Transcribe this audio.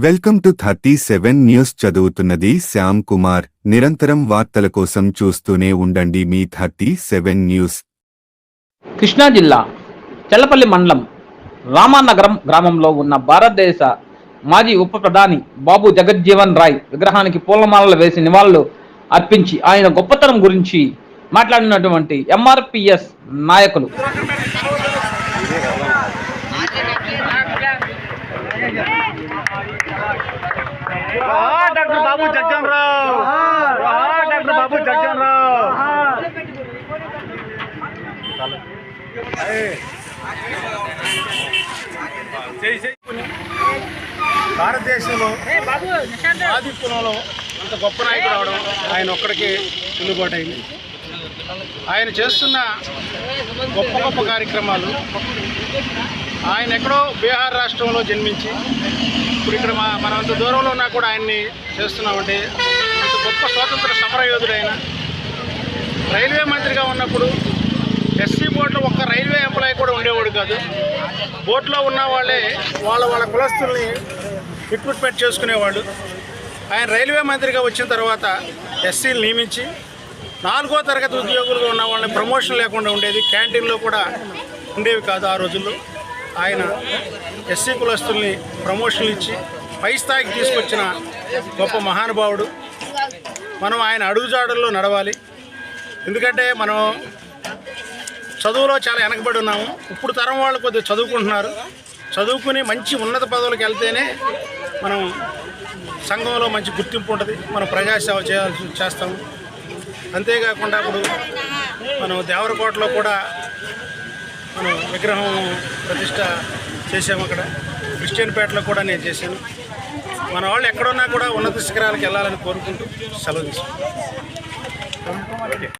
Welcome to 37 news. చదువుతున్నది శ్యామ్ కుమార్. నిరంతరం వార్తల కోసం చూస్తూనే ఉండండి మీ 37 న్యూస్. కృష్ణా జిల్లా చెల్లపల్లి మండలం రామానగరం గ్రామంలో ఉన్న భారతదేశ మాజీ ఉప ప్రధాని బాబు జగజ్జీవన్ రాయ్ విగ్రహానికి పూలమాలలు వేసి నివాళులు అర్పించి ఆయన గొప్పతనం గురించి మాట్లాడినటువంటి ఎంఆర్పిఎస్ నాయకులు డాక్టర్ బాబు జగజ్జీవన్ రావు, డాక్టర్ బాబు జగజ్జీవన్ రావు. భారతదేశంలో ఆది కులంలో అంత గొప్ప నాయకుడు అవడం ఆయన ఒక్కడికి చెల్లుబాటైంది. ఆయన చేస్తున్న గొప్ప గొప్ప కార్యక్రమాలు, ఆయన ఎక్కడో బీహార్ రాష్ట్రంలో జన్మించి ఇప్పుడు ఇక్కడ మనం అంత దూరంలో ఉన్నా కూడా ఆయన్ని చేస్తున్నామంటే అంత గొప్ప స్వాతంత్ర సమరయోధుడు. ఆయన రైల్వే మంత్రిగా ఉన్నప్పుడు ఎస్సీ బోర్డులో ఒక్క రైల్వే ఎంప్లాయీ కూడా ఉండేవాడు కాదు. బోర్డులో ఉన్న వాళ్ళే వాళ్ళ కులస్తుల్ని రిక్రూట్మెంట్ చేసుకునేవాళ్ళు. ఆయన రైల్వే మంత్రిగా వచ్చిన తర్వాత ఎస్సీలు నియమించి 4వ తరగతి ఉద్యోగులుగా ఉన్న వాళ్ళని ప్రమోషన్ లేకుండా ఉండేది. క్యాంటీన్లో కూడా ఉండేవి కాదు ఆ రోజుల్లో. ఆయన ఎస్సీ కులస్తుల్ని ప్రమోషన్లు ఇచ్చి పై స్థాయికి తీసుకొచ్చిన గొప్ప మహానుభావుడు. మనం ఆయన అడుగుజాడల్లో నడవాలి. ఎందుకంటే మనం చదువులో చాలా వెనకబడి ఉన్నాము. ఇప్పుడు తరం వాళ్ళు కొద్దిగా చదువుకుంటున్నారు. చదువుకుని మంచి ఉన్నత పదవులకు వెళ్తేనే మనం సంఘంలో మంచి గుర్తింపు ఉంటుంది, మనం ప్రజాసేవ చేస్తాము. అంతేకాకుండా ఇప్పుడు మనం దేవరకోటలో కూడా మనం విగ్రహం ప్రతిష్ట చేసాము. అక్కడ క్రిస్టియన్పేటలో కూడా నేను చేశాను. మన వాళ్ళు ఎక్కడున్నా కూడా ఉన్నత శిఖరాలకు వెళ్ళాలని కోరుకుంటూ సెలవు తీసుకుంటాం.